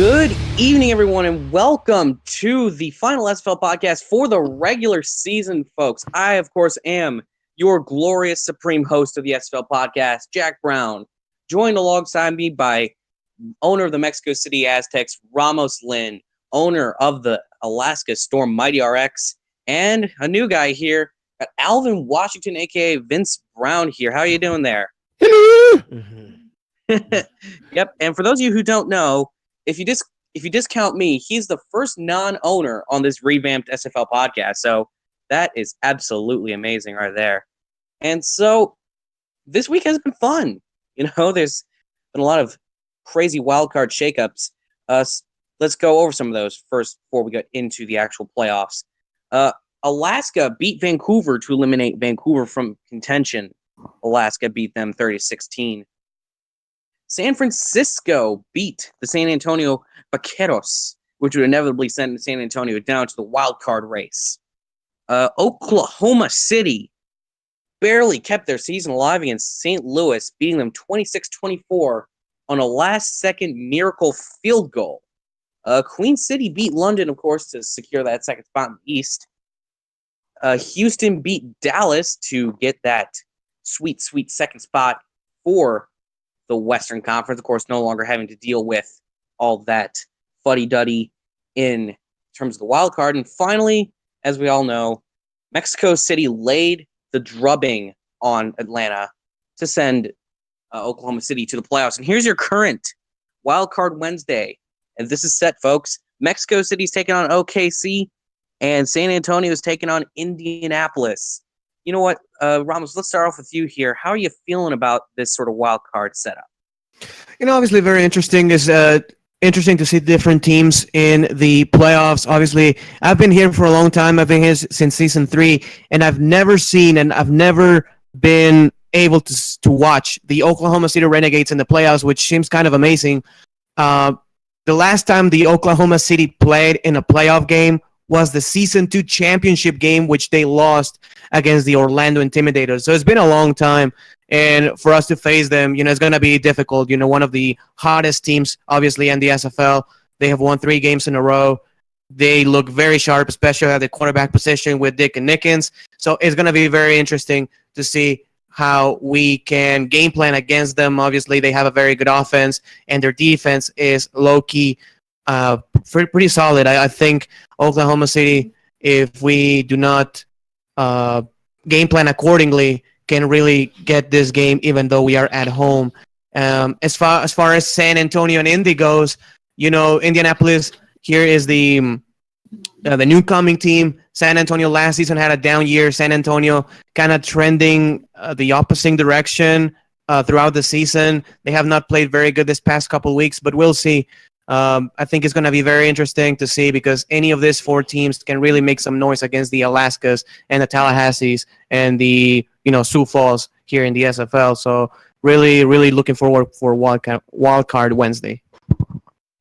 Good evening, everyone, and welcome to the final SFL podcast for the regular season, folks. I, of course, am your glorious supreme host of the SFL podcast, Jack Brown, joined alongside me by owner of the Mexico City Aztecs, Ramos Lynn, owner of the Alaska Storm, Mighty RX, and a new guy here, Alvin Washington, a.k.a. Vince Brown here. How are you doing there? Yep, and for those of you who don't know, if you discount me, he's the first non-owner on this revamped SFL podcast. So that is absolutely amazing right there. And so this week has been fun. There's been a lot of crazy wildcard shakeups. Let's go over some of those first before we get into the actual playoffs. Alaska beat Vancouver to eliminate Vancouver from contention. Alaska beat them 30-16. San Francisco beat the San Antonio Vaqueros, which would inevitably send San Antonio down to the wild card race. Oklahoma City barely kept their season alive against St. Louis, beating them 26-24 on a last-second miracle field goal. Queen City beat London, of course, to secure that second spot in the East. Houston beat Dallas to get that sweet, sweet second spot for the Western Conference, of course, no longer having to deal with all that fuddy-duddy in terms of the wild card. And finally, as we all know, Mexico City laid the drubbing on Atlanta to send Oklahoma City to the playoffs. And here's your current wild card Wednesday. And this is set, folks. Mexico City's taking on OKC, and San Antonio is taking on Indianapolis. You know what, Ramos, let's start off with you here. How are you feeling about this sort of wild card setup? Obviously very interesting. It's interesting to see different teams in the playoffs. Obviously, I've been here for a long time. I've been here since season 3, and I've never been able to watch the Oklahoma City Renegades in the playoffs, which seems kind of amazing. The last time the Oklahoma City played in a playoff game was the Season 2 championship game, which they lost against the Orlando Intimidators. So it's been a long time, and for us to face them, it's going to be difficult. One of the hottest teams, obviously, in the SFL. They have won 3 games in a row. They look very sharp, especially at the quarterback position with Dick and Nickens. So it's going to be very interesting to see how we can game plan against them. Obviously, they have a very good offense, and their defense is low-key pretty solid. I think Oklahoma City, if we do not game plan accordingly, can really get this game, even though we are at home. As far as San Antonio and Indy goes, Indianapolis here is the new coming team. San Antonio last season had a down year. San Antonio kind of trending the opposite direction throughout the season. They have not played very good this past couple weeks, but we'll see. I think it's going to be very interesting to see, because any of these 4 teams can really make some noise against the Alaskas and the Tallahassees and the Sioux Falls here in the SFL. So really, really looking forward for Wild Card Wednesday.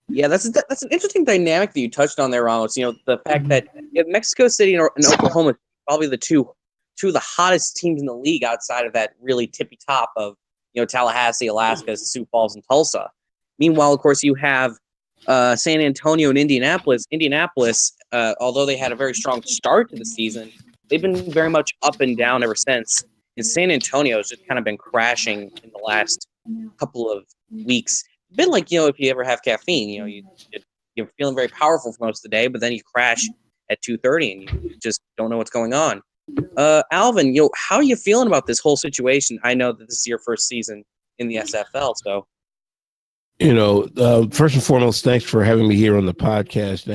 Yeah, that's an interesting dynamic that you touched on there, Ramos. The fact that Mexico City and Oklahoma are probably the two of the hottest teams in the league outside of that really tippy top of Tallahassee, Alaska, Sioux Falls, and Tulsa. Meanwhile, of course, you have San Antonio and Indianapolis. Indianapolis, although they had a very strong start to the season, they've been very much up and down ever since. And San Antonio has just kind of been crashing in the last couple of weeks. A bit like, if you ever have caffeine, you're feeling very powerful for most of the day, but then you crash at 2:30 and you just don't know what's going on. Alvin, how are you feeling about this whole situation? I know that this is your first season in the SFL, so. First and foremost, thanks for having me here on the podcast.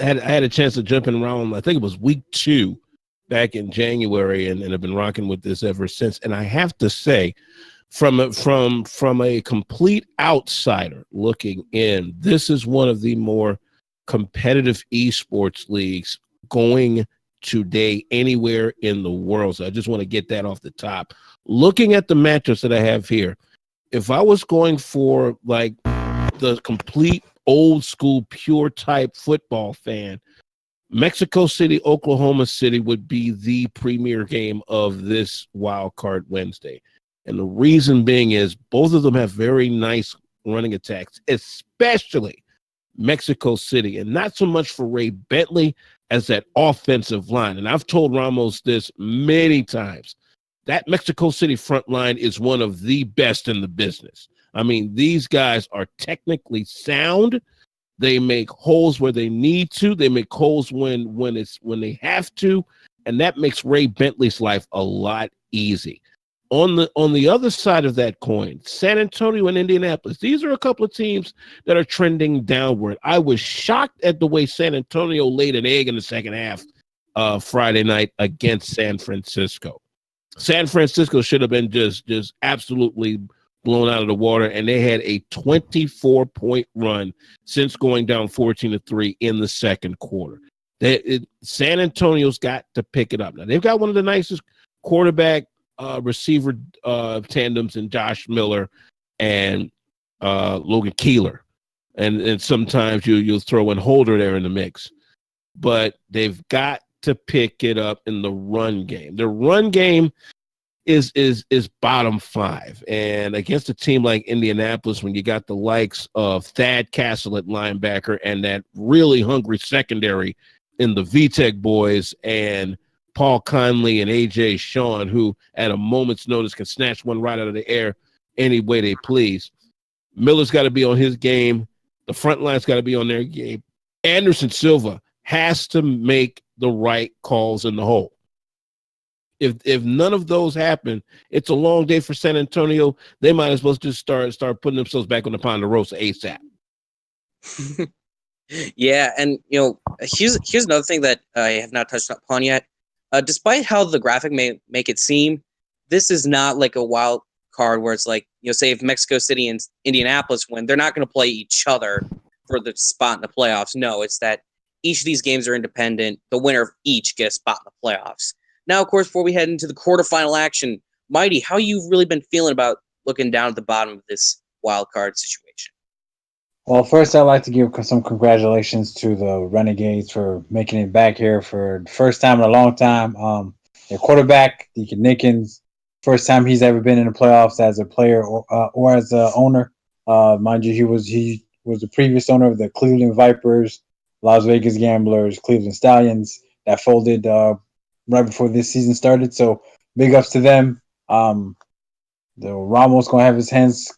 I had a chance to jump in around, I think it was week 2 back in January, and I've been rocking with this ever since. And I have to say, from a complete outsider looking in, this is one of the more competitive esports leagues going today anywhere in the world. So I just want to get that off the top. Looking at the matchups that I have here, if I was going for like the complete old school pure type football fan, Mexico City, Oklahoma City would be the premier game of this Wild Card Wednesday. And the reason being is both of them have very nice running attacks, especially Mexico City, and not so much for Ray Bentley as that offensive line. And I've told Ramos this many times. That Mexico City front line is one of the best in the business. I mean, these guys are technically sound. They make holes where they need to. They make holes when they have to, and that makes Ray Bentley's life a lot easy. On the other side of that coin, San Antonio and Indianapolis, these are a couple of teams that are trending downward. I was shocked at the way San Antonio laid an egg in the second half Friday night against San Francisco. San Francisco should have been just absolutely blown out of the water, and they had a 24-point run since going down 14-3 in the second quarter. San Antonio's got to pick it up. Now, they've got one of the nicest quarterback receiver tandems in Josh Miller and Logan Keeler. And sometimes you'll throw in Holder there in the mix. But they've got to pick it up in the run game. The run game is bottom five. And against a team like Indianapolis, when you got the likes of Thad Castle at linebacker and that really hungry secondary in the VTech boys and Paul Conley and A.J. Sean, who at a moment's notice can snatch one right out of the air any way they please. Miller's got to be on his game. The front line's got to be on their game. Anderson Silva has to make the right calls in the hole. If none of those happen, it's a long day for San Antonio. They might as well just start putting themselves back on the Ponderosa ASAP. Yeah, and here's another thing that I have not touched upon yet. Despite how the graphic may make it seem, this is not like a wild card where it's like, say if Mexico City and Indianapolis win, they're not going to play each other for the spot in the playoffs. No, it's that each of these games are independent. The winner of each gets a spot in the playoffs. Now, of course, before we head into the quarterfinal action, Mighty, how you've really been feeling about looking down at the bottom of this wild card situation? Well, first, I'd like to give some congratulations to the Renegades for making it back here for the first time in a long time. Their quarterback, Deacon Nickens, first time he's ever been in the playoffs as a player or as an owner. Mind you, he was the previous owner of the Cleveland Vipers, Las Vegas Gamblers, Cleveland Stallions that folded right before this season started. So big ups to them. The Ramos gonna have his hands,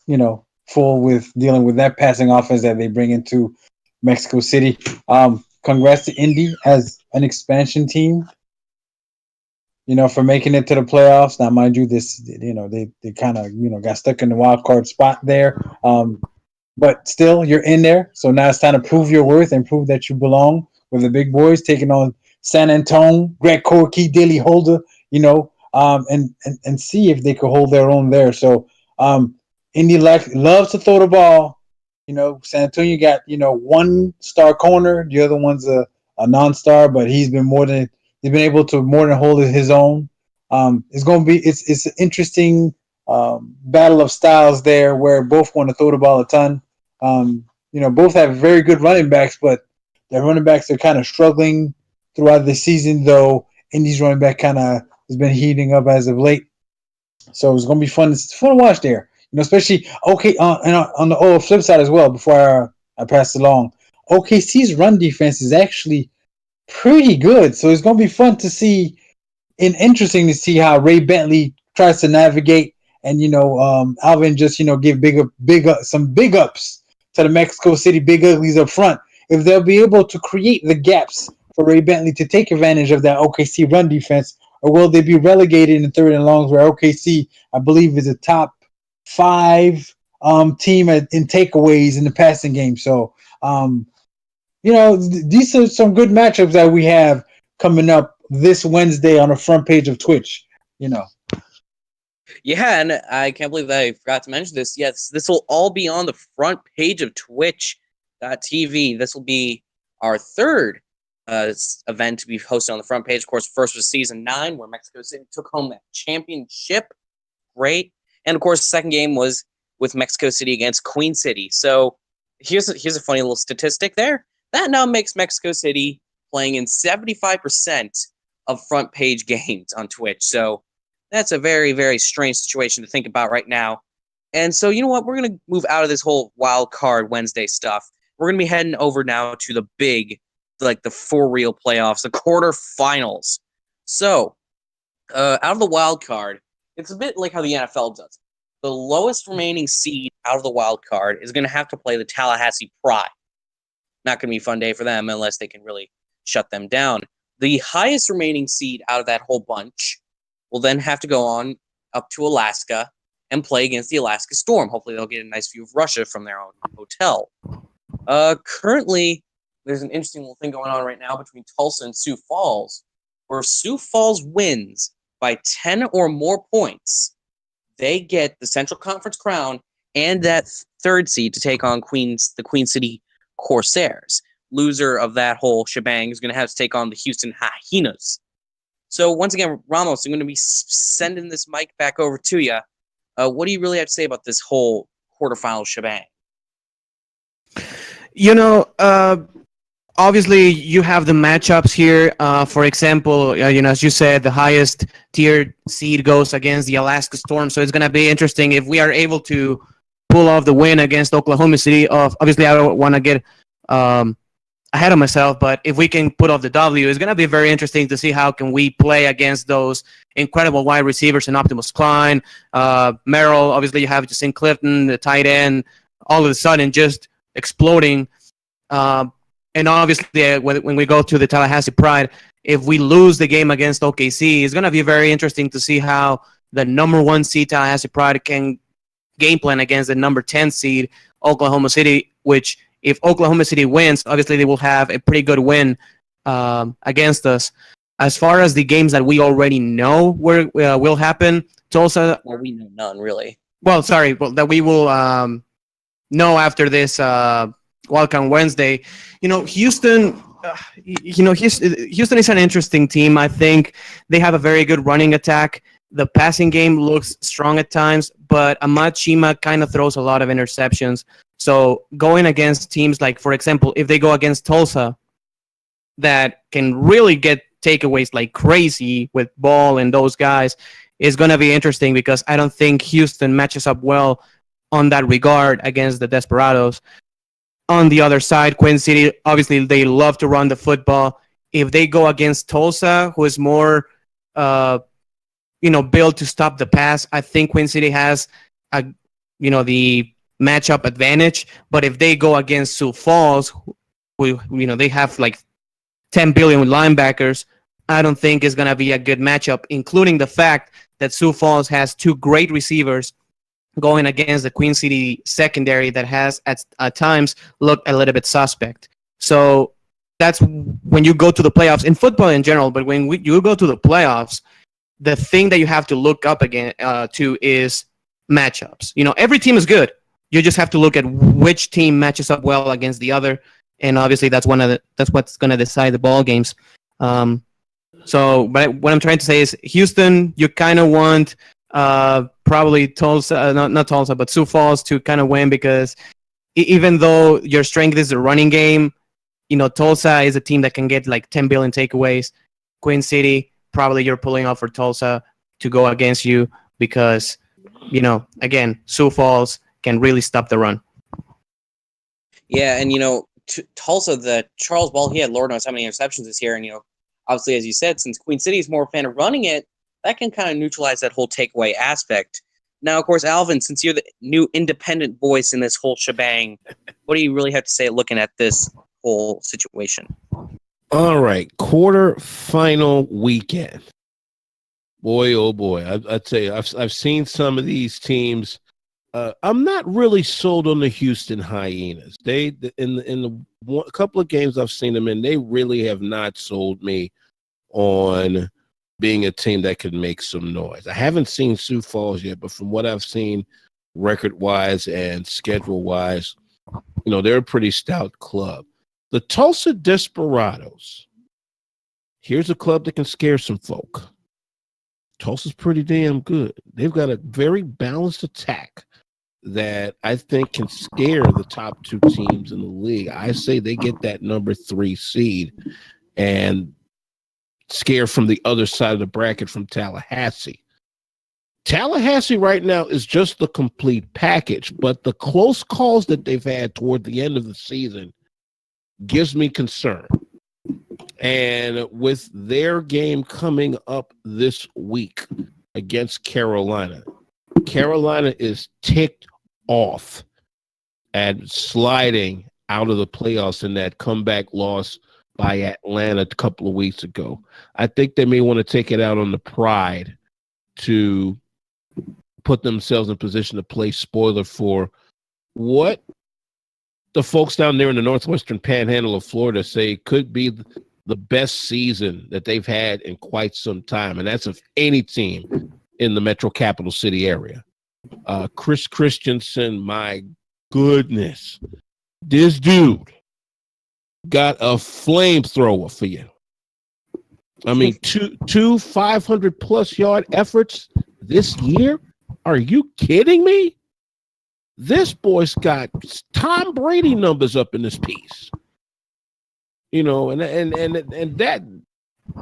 full with dealing with that passing offense that they bring into Mexico City. Congrats to Indy as an expansion team, for making it to the playoffs. Now, mind you, they kind of, got stuck in the wild card spot there. But still, you're in there. So now it's time to prove your worth and prove that you belong with the big boys, taking on San Antonio, Greg Corkey, Dilly Holder, and see if they could hold their own there. So, Indy loves to throw the ball. San Antonio got, one star corner. The other one's a non-star, but he's been able to more than hold his own. It's an interesting battle of styles there where both want to throw the ball a ton. Both have very good running backs, but their running backs are kind of struggling throughout the season, though Indy's running back kind of has been heating up as of late. So it's going to be fun. It's fun to watch there. Especially and on the flip side as well, before I pass it along, OKC's run defense is actually pretty good. So it's going to be fun to see and interesting to see how Ray Bentley tries to navigate and, Alvin just, give some big ups to the Mexico City Big Uglies up front. If they'll be able to create the gaps for Ray Bentley to take advantage of that OKC run defense, or will they be relegated in third and longs where OKC, I believe, is a top 5 team in takeaways in the passing game. So, these are some good matchups that we have coming up this Wednesday on the front page of Twitch. Yeah, and I can't believe that I forgot to mention this. Yes, this will all be on the front page of Twitch.tv. This will be our third event to be hosted on the front page. Of course, first was season 9, where Mexico City took home that championship. Great. And of course, the second game was with Mexico City against Queen City. So here's a funny little statistic there. That now makes Mexico City playing in 75% of front page games on Twitch. So that's a very, very strange situation to think about right now. And so, you know what? We're going to move out of this whole wild card Wednesday stuff. we're going to be heading over now to the big, like the for real playoffs, the quarterfinals. So, out of the wild card, it's a bit like how the NFL does. The lowest remaining seed out of the wild card is going to have to play the Tallahassee Pride. Not going to be a fun day for them unless they can really shut them down. The highest remaining seed out of that whole bunch will then have to go on up to Alaska and play against the Alaska Storm. Hopefully they'll get a nice view of Russia from their own hotel. Currently, there's an interesting little thing going on right now between Tulsa and Sioux Falls, where Sioux Falls wins by 10 or more points. They get the Central Conference crown and that third seed to take on the Queen City Corsairs. Loser of that whole shebang is going to have to take on the Houston Hyenas. So once again, Ramos, I'm going to be sending this mic back over to you. What do you really have to say about this whole quarterfinal shebang? Obviously you have the matchups here. For example, as you said, the highest tier seed goes against the Alaska Storm. So it's going to be interesting if we are able to pull off the win against Oklahoma City. Obviously, I don't want to get ahead of myself, but if we can put off the W, it's going to be very interesting to see how can we play against those incredible wide receivers in Optimus Klein, Merrill. Obviously, you have Justin Clifton, the tight end, all of a sudden just exploding. And obviously, when we go to the Tallahassee Pride, if we lose the game against OKC, it's going to be very interesting to see how the number 1 seed Tallahassee Pride can game plan against the number 10 seed Oklahoma City, which if Oklahoma City wins, obviously they will have a pretty good win against us. As far as the games that we already know will happen, Tulsa. Well, we know none, really. That we will know after this Wildcard Wednesday. Houston. Houston is an interesting team. I think they have a very good running attack. The passing game looks strong at times, but Ahmad Shima kind of throws a lot of interceptions. So going against teams like, for example, if they go against Tulsa, that can really get takeaways like crazy with Ball and those guys, is going to be interesting because I don't think Houston matches up well on that regard against the Desperados. On the other side, Queen City, obviously they love to run the football. If they go against Tulsa, who is more built to stop the pass, I think Queen City has the matchup advantage. But if they go against Sioux Falls, who they have like 10 billion linebackers, I don't think it's going to be a good matchup, including the fact that Sioux Falls has 2 great receivers going against the Queen City secondary that has at times looked a little bit suspect. So that's when you go to the playoffs in football in general, but when you go to the playoffs, the thing that you have to look up again to is matchups. Every team is good. You just have to look at which team matches up well against the other, and obviously that's what's going to decide the ball games. But what I'm trying to say is Houston, you kind of want probably Tulsa, not Tulsa, but Sioux Falls to kind of win because even though your strength is the running game, Tulsa is a team that can get like 10 billion takeaways. Queen City, probably you're pulling off for Tulsa to go against you because, again, Sioux Falls can really stop the run. Yeah, and, Tulsa, the Charles Ball, he had Lord knows how many interceptions this year. And, obviously, as you said, since Queen City is more a fan of running it, that can kind of neutralize that whole takeaway aspect. Now, of course, Alvin, since you're the new independent voice in this whole shebang, what do you really have to say looking at this whole situation? All right, quarterfinal weekend. Boy, oh boy! I tell you, I've seen some of these teams. I'm not really sold on the Houston Hyenas. They in the couple of games I've seen them in, they really have not sold me on being a team that could make some noise. I haven't seen Sioux Falls yet, but from what I've seen record-wise and schedule-wise, they're a pretty stout club. The Tulsa Desperados, here's a club that can scare some folk. Tulsa's pretty damn good. They've got a very balanced attack that I think can scare the top 2 teams in the league. I say they get that number 3 seed and scare from the other side of the bracket from Tallahassee. Tallahassee right now is just the complete package, but the close calls that they've had toward the end of the season gives me concern. And with their game coming up this week against Carolina, Carolina is ticked off at sliding out of the playoffs in that comeback loss by Atlanta a couple of weeks ago. I think they may want to take it out on the Pride to put themselves in position to play spoiler for what the folks down there in the northwestern panhandle of Florida say could be the best season that they've had in quite some time, and that's of any team in the Metro Capital City area. Chris Christensen, my goodness, this dude got a flamethrower for you. I mean, two 500-plus yard efforts this year? Are you kidding me? This boy's got Tom Brady numbers up in this piece. You know, and that,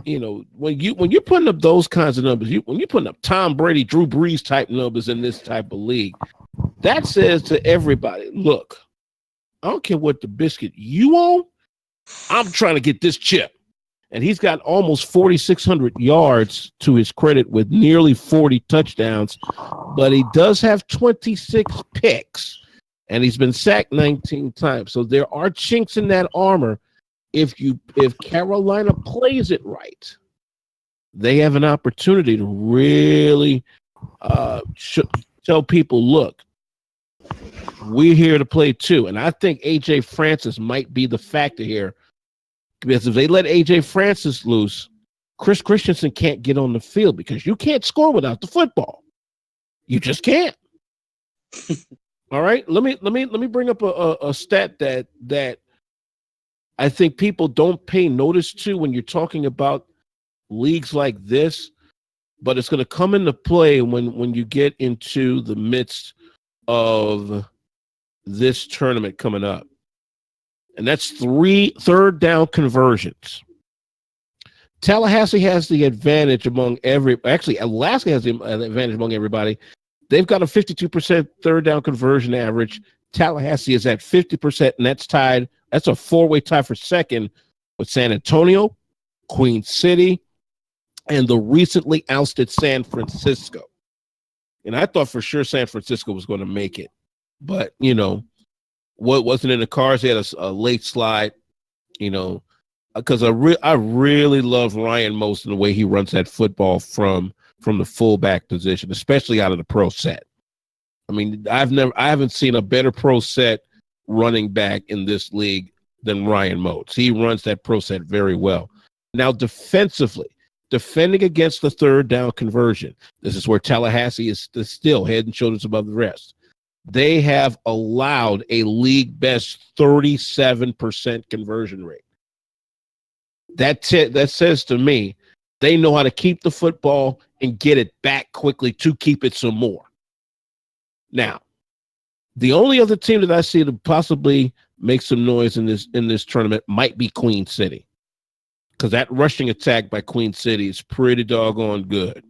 you know, when you're putting up those kinds of numbers, when you're putting up Tom Brady, Drew Brees type numbers in this type of league, that says to everybody, look, I don't care what the biscuit you own, I'm trying to get this chip. And he's got almost 4,600 yards to his credit with nearly 40 touchdowns, but he does have 26 picks, and he's been sacked 19 times. So there are chinks in that armor. If Carolina plays it right, they have an opportunity to really tell people, look, we're here to play too. And I think A.J. Francis might be the factor here. Because if they let A.J. Francis loose, Chris Christensen can't get on the field because you can't score without the football. You just can't. All right. Let me bring up a stat that I think people don't pay notice to when you're talking about leagues like this, but it's going to come into play when you get into the midst of this tournament coming up. And that's 3 third down conversions. Tallahassee has the advantage among actually, Alaska has the advantage among everybody. They've got a 52% third down conversion average. Tallahassee is at 50%, and that's tied. That's a 4-way tie for second with San Antonio, Queen City, and the recently ousted San Francisco. And I thought for sure San Francisco was going to make it. But, you know, what wasn't in the cards? They had a late slide, you know, because I really love Ryan Most and the way he runs that football from the fullback position, especially out of the pro set. I mean, I haven't seen a better pro set running back in this league than Ryan Moats. He runs that pro set very well. Now, defensively, defending against the third down conversion, this is where Tallahassee is still head and shoulders above the rest. They have allowed a league best 37% conversion rate. That says to me, they know how to keep the football and get it back quickly to keep it some more. Now, the only other team that I see to possibly make some noise in this tournament might be Queen City, because that rushing attack by Queen City is pretty doggone good.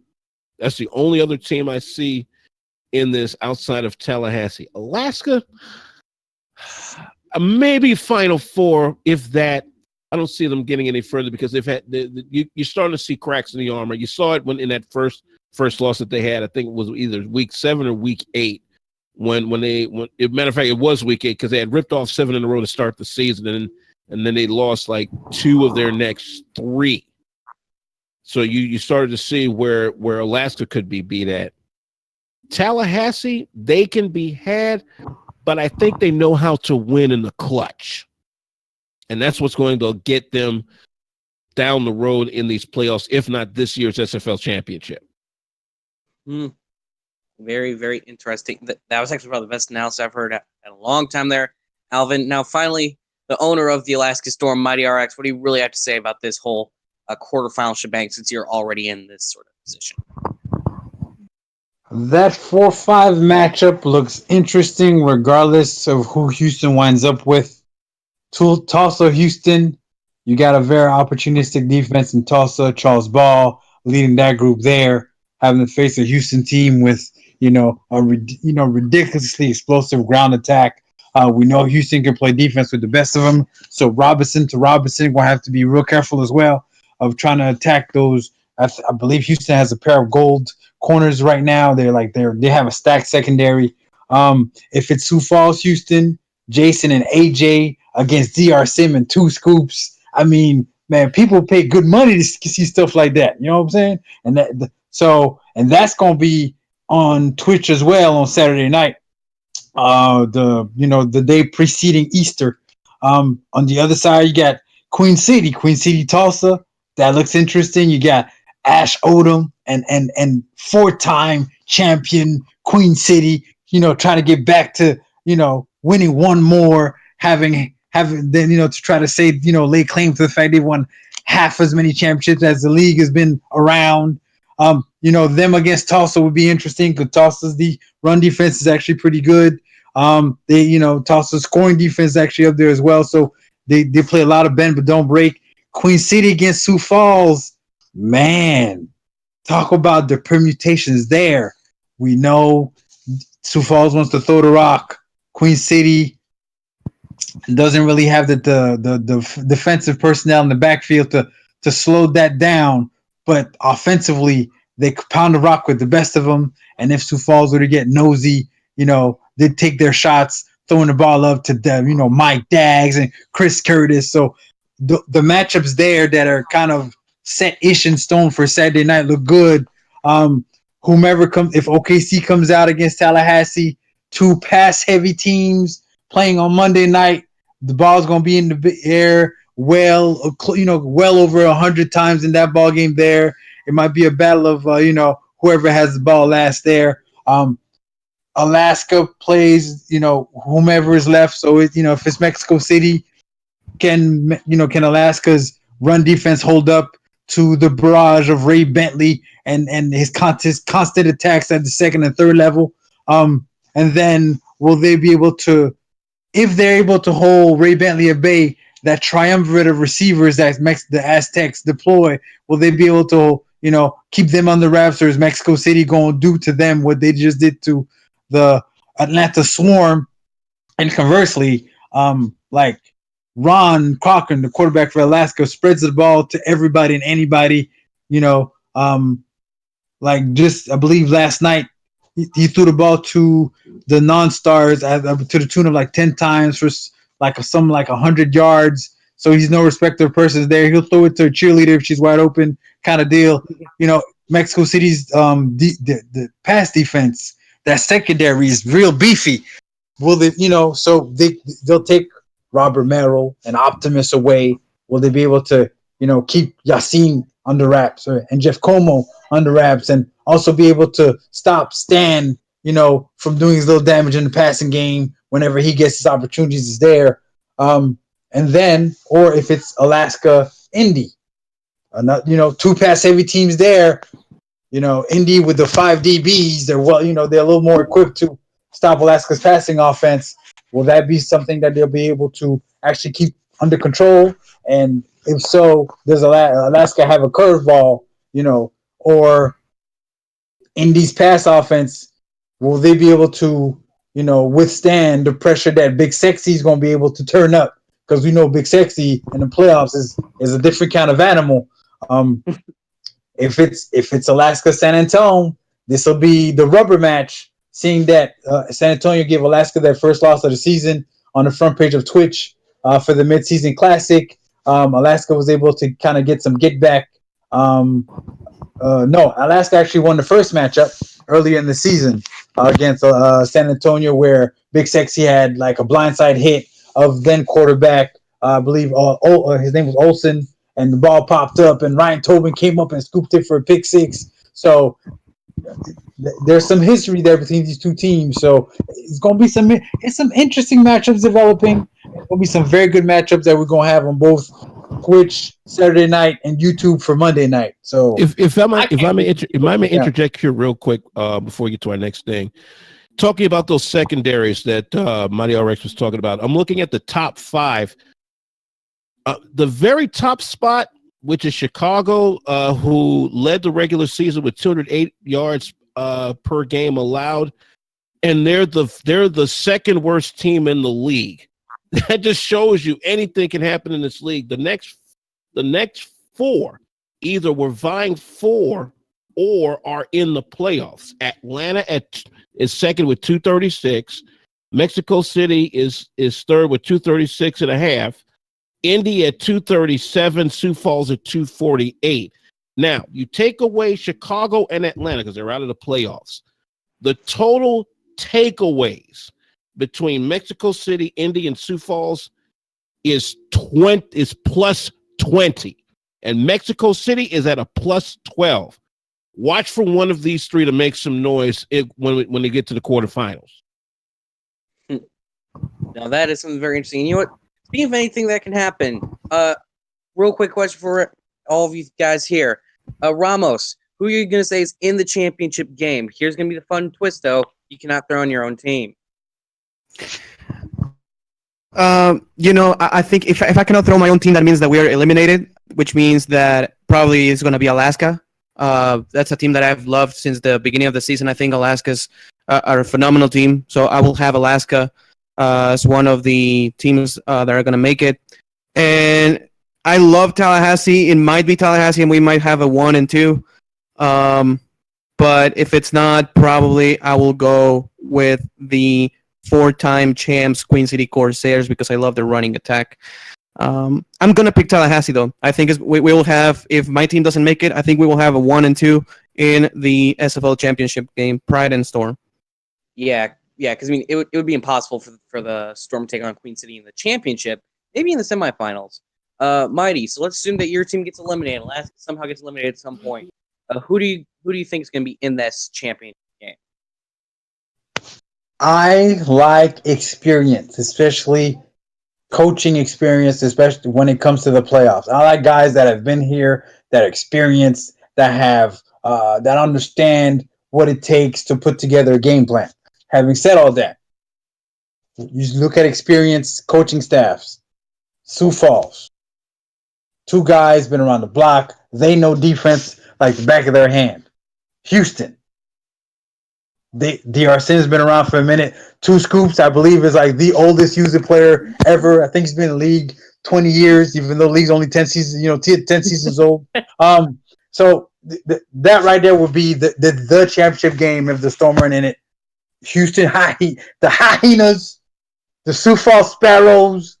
That's the only other team I see in this outside of Tallahassee. Alaska, maybe Final Four, if that. I don't see them getting any further because they've had you're starting to see cracks in the armor. You saw it when in that first loss that they had. I think it was either week 7 or week 8 when matter of fact it was week 8 because they had ripped off 7 in a row to start the season and then they lost like 2 of their next 3. So you started to see where Alaska could be beat at. Tallahassee, they can be had, but I think they know how to win in the clutch. And that's what's going to get them down the road in these playoffs, if not this year's SFL championship. Very, very interesting. That was actually probably the best analysis I've heard in a long time there, Alvin. Now, finally, the owner of the Alaska Storm, Mighty RX, what do you really have to say about this whole quarterfinal shebang since you're already in this sort of position? That 4-5 matchup looks interesting regardless of who Houston winds up with. Tulsa, Houston, you got a very opportunistic defense in Tulsa. Charles Ball leading that group there. having to face a Houston team with ridiculously explosive ground attack. We know Houston can play defense with the best of them, so Robinson will have to be real careful as well of trying to attack those. I believe Houston has a pair of gold corners right now. They have a stacked secondary. If it's Sioux Falls, Houston, Jason and AJ against DR Sim and two scoops, I mean, man, people pay good money to see stuff like that. You know what I'm saying? And that's gonna be on Twitch as well on Saturday night. The day preceding Easter. On the other side, you got Queen City Tulsa. That looks interesting. You got Ash Odom and four-time champion Queen City. Trying to get back to winning one more, having then to try to say lay claim to the fact they won half as many championships as the league has been around. Them against Tulsa would be interesting because Tulsa's the run defense is actually pretty good. Tulsa's scoring defense is actually up there as well. So they play a lot of bend but don't break. Queen City against Sioux Falls, man, talk about the permutations there. We know Sioux Falls wants to throw the rock. Queen City doesn't really have the defensive personnel in the backfield to slow that down. But offensively, they pound the rock with the best of them. And if Sioux Falls were to get nosy, they take their shots, throwing the ball up to Mike Daggs and Chris Curtis. So the matchups there that are kind of set-ish in stone for Saturday night look good. Whomever comes, if OKC comes out against Tallahassee, two pass-heavy teams playing on Monday night, the ball's going to be in the air well over 100 times in that ball game there. It might be a battle of, whoever has the ball last there. Alaska plays, whomever is left. So, if it's Mexico City, can Alaska's run defense hold up to the barrage of Ray Bentley and his constant attacks at the second and third level? And then will they be able to, if they're able to hold Ray Bentley at bay, that triumvirate of receivers that the Aztecs deploy, will they be able to, keep them on the wraps, or is Mexico City going to do to them what they just did to the Atlanta Swarm? And conversely, Ron Cochran, the quarterback for Alaska, spreads the ball to everybody and anybody. I believe last night he threw the ball to the non-stars to the tune of 10 times for something like 100 yards. So he's no respecter of persons there. He'll throw it to a cheerleader if she's wide open, kind of deal. Mexico City's the pass defense, that secondary is real beefy. Will they, so they'll take Robert Merrill and Optimus away. Will they be able to, keep Yassin under wraps and Jeff Como under wraps, and also be able to stop Stan, from doing his little damage in the passing game whenever he gets his opportunities is there. And then, or if it's Alaska, Indy, two pass heavy teams there. Indy with the 5 DBs, they're they're a little more equipped to stop Alaska's passing offense. Will that be something that they'll be able to actually keep under control? And if so, does Alaska have a curveball, or Indy's pass offense? Will they be able to, withstand the pressure that Big Sexy is going to be able to turn up? Because we know Big Sexy in the playoffs is a different kind of animal. If it's Alaska San Antonio, this will be the rubber match. Seeing that San Antonio gave Alaska their first loss of the season on the front page of Twitch for the midseason classic, Alaska was able to kind of get some get back. Alaska actually won the first matchup earlier in the season against San Antonio, where Big Sexy had a blindside hit of then quarterback, I believe his name was Olsen, and the ball popped up, and Ryan Tobin came up and scooped it for a pick six. So there's some history there between these two teams. So it's going to be some interesting matchups developing. There's going to be some very good matchups that we're going to have on both Twitch Saturday night and YouTube for Monday night. So if I may interject here real quick before we get to our next thing, talking about those secondaries that Mario Rex was talking about, I'm looking at the top 5. The very top spot which is Chicago, who led the regular season with 208 yards per game allowed, and they're the second worst team in the league. That just shows you anything can happen in this league. The next four either were vying for or are in the playoffs. Atlanta is second with 236. Mexico City is third with 236 and a half. Indy at 237. Sioux Falls at 248. Now, you take away Chicago and Atlanta because they're out of the playoffs. The total takeaways between Mexico City, Indy, and Sioux Falls is plus 20. And Mexico City is at a plus 12. Watch for one of these three to make some noise when they get to the quarterfinals. Now that is something very interesting. And you know what? Speaking of anything that can happen, real quick question for all of you guys here. Ramos, who are you going to say is in the championship game? Here's going to be the fun twist, though. You cannot throw on your own team. I think if I cannot throw my own team, that means that we are eliminated, which means that probably it's going to be Alaska. That's a team that I've loved since the beginning of the season. I think Alaska's are a phenomenal team, so I will have Alaska as one of the teams that are going to make it. And I love Tallahassee. It might be Tallahassee, and we might have a 1 and 2. But if it's not, probably I will go with the 4-time champs Queen City Corsairs because I love their running attack. I'm going to pick Tallahassee, though. I think we will have, if my team doesn't make it, I think we will have a 1 and 2 in the SFL championship game, Pride and Storm. Yeah, because I mean, it would be impossible for the Storm to take on Queen City in the championship, maybe in the semifinals. Mighty, so let's assume that your team gets eliminated. Alaska somehow gets eliminated at some point. Who do you think is going to be in this championship game? I like experience, especially coaching experience, especially when it comes to the playoffs. I like guys that have been here, that are experienced, that have that understand what it takes to put together a game plan. Having said all that, you look at experienced coaching staffs. Sioux Falls, 2 guys been around the block. They know defense like the back of their hand. Houston, D.R. Sims been around for a minute. 2 Scoops, I believe, is like the oldest Houston player ever. I think he's been in the league 20 years, even though the league's only 10 seasons, 10 seasons old. So that right there would be the championship game if the Storm aren't in it. Houston, the Hyenas, the Sioux Falls Sparrows.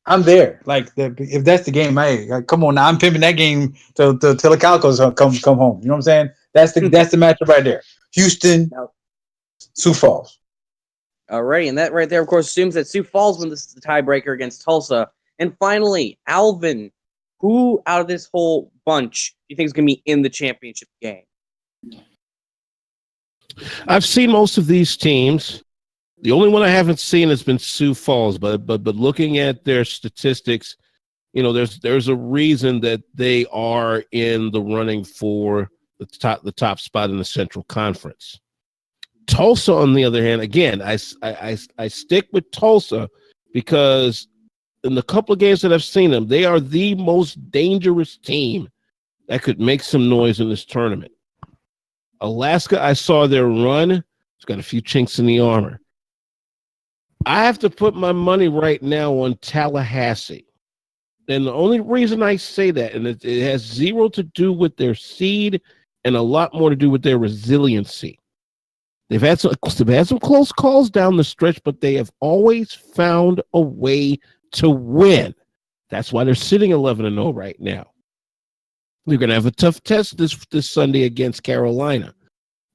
I'm there. Like, if that's the game, hey, come on now. I'm pimping that game till the Calicos come home. You know what I'm saying? That's the matchup right there. Houston, Sioux Falls. Alrighty, and that right there, of course, assumes that Sioux Falls wins the tiebreaker against Tulsa. And finally, Alvin, who out of this whole bunch do you think is going to be in the championship game? I've seen most of these teams. The only one I haven't seen has been Sioux Falls, but looking at their statistics, there's a reason that they are in the running for the top spot in the Central Conference. Tulsa, on the other hand, again, I stick with Tulsa because in the couple of games that I've seen them, they are the most dangerous team that could make some noise in this tournament. Alaska, I saw their run. It's got a few chinks in the armor. I have to put my money right now on Tallahassee. And the only reason I say that, and it has zero to do with their seed and a lot more to do with their resiliency. They've had some close calls down the stretch, but they have always found a way to win. That's why they're sitting 11-0 right now. They're going to have a tough test this Sunday against Carolina.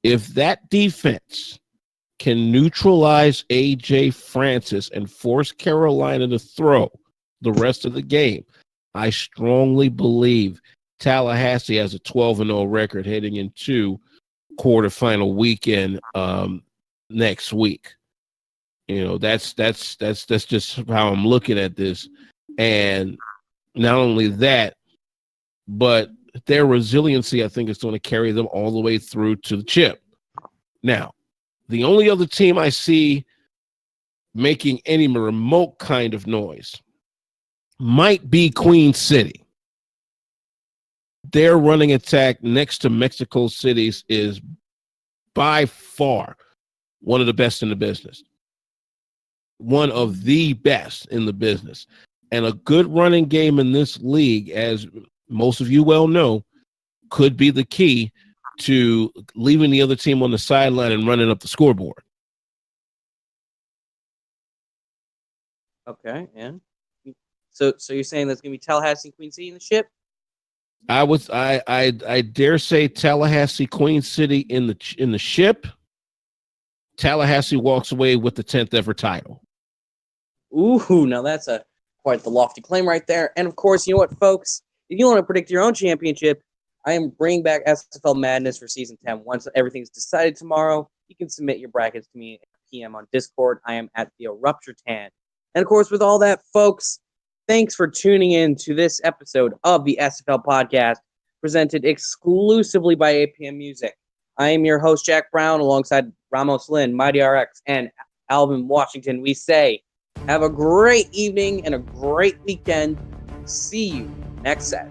If that defense can neutralize A.J. Francis and force Carolina to throw the rest of the game, I strongly believe Tallahassee has a 12-0 record heading into quarterfinal weekend next week. That's just how I'm looking at this. And not only that, but their resiliency, I think, is going to carry them all the way through to the chip. Now, the only other team I see making any remote kind of noise might be Queen City. their running attack next to Mexico City's is by far one of the best in the business. One of the best in the business. And a good running game in this league, as most of you well know, could be the key to leaving the other team on the sideline and running up the scoreboard. Okay, and so you're saying there's gonna be Tallahassee, Queen City in the ship? I dare say Tallahassee, Queen City in the ship. Tallahassee walks away with the 10th ever title. Ooh, now that's quite the lofty claim right there. And of course, you know what, folks? If you want to predict your own championship, I am bringing back SFL Madness for Season 10. Once everything's decided tomorrow, you can submit your brackets to me at PM on Discord. I am at the Rupture Tan. And of course, with all that, folks, thanks for tuning in to this episode of the SFL Podcast, presented exclusively by APM Music. I am your host, Jack Brown, alongside Ramos Lynn, Mighty RX, and Alvin Washington. We say, have a great evening and a great weekend. See you next set.